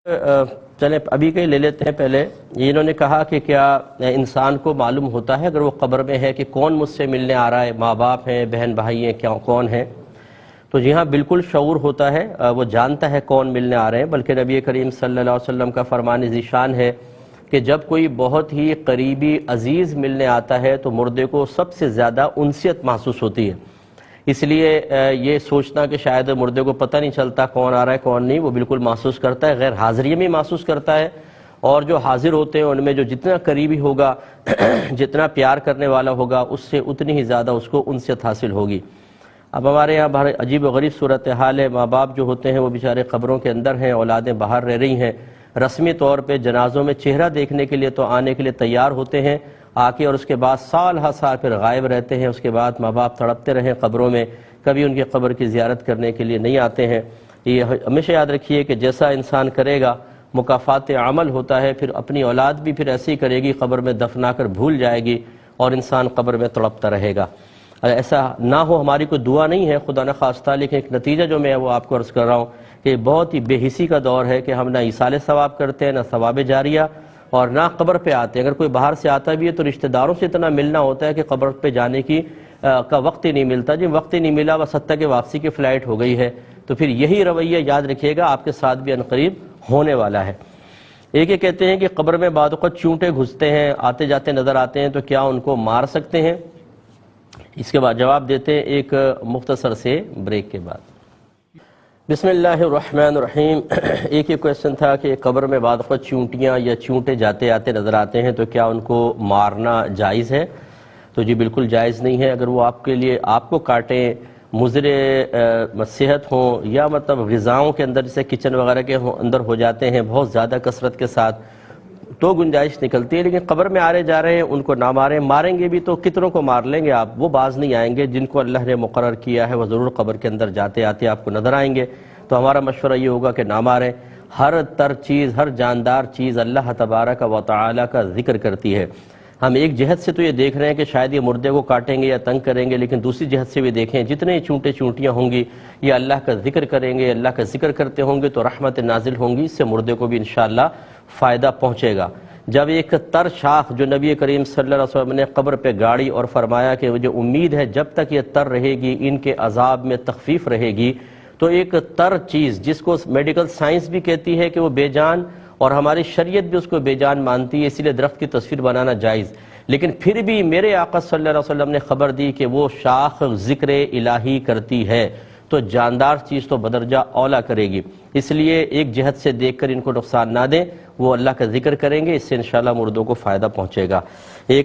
چلیں ابھی کہیں لے لیتے ہیں پہلے. انہوں نے کہا کہ کیا انسان کو معلوم ہوتا ہے اگر وہ قبر میں ہے کہ کون مجھ سے ملنے آ رہا ہے، ماں باپ ہیں، بہن بھائی ہیں، کون ہیں؟ تو جی ہاں، بالکل شعور ہوتا ہے، وہ جانتا ہے کون ملنے آ رہے ہیں. بلکہ نبی کریم صلی اللہ علیہ وسلم کا فرمان ذیشان ہے کہ جب کوئی بہت ہی قریبی عزیز ملنے آتا ہے تو مردے کو سب سے زیادہ انسیت محسوس ہوتی ہے. اس لیے یہ سوچنا کہ شاید مردے کو پتہ نہیں چلتا کون آ رہا ہے کون نہیں، وہ بالکل محسوس کرتا ہے، غیر حاضری میں محسوس کرتا ہے. اور جو حاضر ہوتے ہیں ان میں جو جتنا قریبی ہوگا جتنا پیار کرنے والا ہوگا اس سے اتنی ہی زیادہ اس کو انسیت حاصل ہوگی. اب ہمارے یہاں بہت عجیب و غریب صورتحال ہے. ماں باپ جو ہوتے ہیں وہ بیچارے قبروں کے اندر ہیں، اولادیں باہر رہ رہی ہیں. رسمی طور پہ جنازوں میں چہرہ دیکھنے کے لیے تو آنے کے لیے تیار ہوتے ہیں، آ کے اور اس کے بعد سال ہر سال پھر غائب رہتے ہیں. اس کے بعد ماں باپ تڑپتے رہیں قبروں میں، کبھی ان کی قبر کی زیارت کرنے کے لیے نہیں آتے ہیں. یہ ہمیشہ یاد رکھیے کہ جیسا انسان کرے گا مکافات عمل ہوتا ہے. پھر اپنی اولاد بھی پھر ایسے ہی کرے گی، قبر میں دفنا کر بھول جائے گی اور انسان قبر میں تڑپتا رہے گا. ایسا نہ ہو، ہماری کوئی دعا نہیں ہے خدا نہ خواستہ، لیکن ایک نتیجہ جو میں وہ آپ کو عرض کر رہا ہوں کہ بہت ہی بے حسی کا دور ہے کہ ہم نہ ایصال ثواب کرتے ہیں، نہ ثواب جاریہ، اور نہ قبر پہ آتے ہیں. اگر کوئی باہر سے آتا بھی ہے تو رشتہ داروں سے اتنا ملنا ہوتا ہے کہ قبر پہ جانے کا وقت ہی نہیں ملتا. جب وقت ہی نہیں ملا، بس حتیٰ کہ واپسی کی فلائٹ ہو گئی ہے. تو پھر یہی رویہ یاد رکھیے گا آپ کے ساتھ بھی عنقریب ہونے والا ہے. ایک یہ کہتے ہیں کہ قبر میں بعض اوقات چونٹے گھستے ہیں، آتے جاتے نظر آتے ہیں، تو کیا ان کو مار سکتے ہیں؟ اس کے بعد جواب دیتے ہیں ایک مختصر سے بریک کے بعد. بسم اللہ الرحمن الرحیم. ایک یہ کویسچن تھا کہ قبر میں بعض اوقات چونٹیاں یا چونٹے جاتے آتے نظر آتے ہیں تو کیا ان کو مارنا جائز ہے؟ تو جی بالکل جائز نہیں ہے. اگر وہ آپ کے لیے آپ کو کاٹیں، مضر صحت ہوں، یا مطلب غذاؤں کے اندر جیسے کچن وغیرہ کے اندر ہو جاتے ہیں بہت زیادہ کثرت کے ساتھ، تو گنجائش نکلتی ہے. لیکن قبر میں آ رہے جا رہے ہیں ان کو نہ ماریں. ماریں گے بھی تو کتنوں کو مار لیں گے آپ؟ وہ باز نہیں آئیں گے. جن کو اللہ نے مقرر کیا ہے وہ ضرور قبر کے اندر جاتے آتے آپ کو نظر آئیں گے. تو ہمارا مشورہ یہ ہوگا کہ نہ ماریں. ہر چیز، ہر جاندار چیز اللہ تبارک و تعالی کا ذکر کرتی ہے. ہم ایک جہت سے تو یہ دیکھ رہے ہیں کہ شاید یہ مردے کو کاٹیں گے یا تنگ کریں گے، لیکن دوسری جہت سے بھی دیکھیں جتنے چونٹے چونٹیاں ہوں گی یہ اللہ کا ذکر کریں گے، اللہ کا ذکر کرتے ہوں گے تو رحمت نازل ہوں گی. اس سے مردے کو بھی انشاءاللہ فائدہ پہنچے گا. جب ایک تر شاخ جو نبی کریم صلی اللہ علیہ وسلم نے قبر پہ گاڑی اور فرمایا کہ جو امید ہے جب تک یہ تر رہے گی ان کے عذاب میں تخفیف رہے گی، تو ایک تر چیز جس کو میڈیکل سائنس بھی کہتی ہے کہ وہ بے جان، اور ہماری شریعت بھی اس کو بے جان مانتی ہے، اس لیے درخت کی تصویر بنانا جائز. لیکن پھر بھی میرے آقا صلی اللہ علیہ وسلم نے خبر دی کہ وہ شاخ ذکر الہی کرتی ہے تو جاندار چیز تو بدرجہ اولا کرے گی. اس لیے ایک جہت سے دیکھ کر ان کو نقصان نہ دیں، وہ اللہ کا ذکر کریں گے، اس سے انشاءاللہ مردوں کو فائدہ پہنچے گا. ایک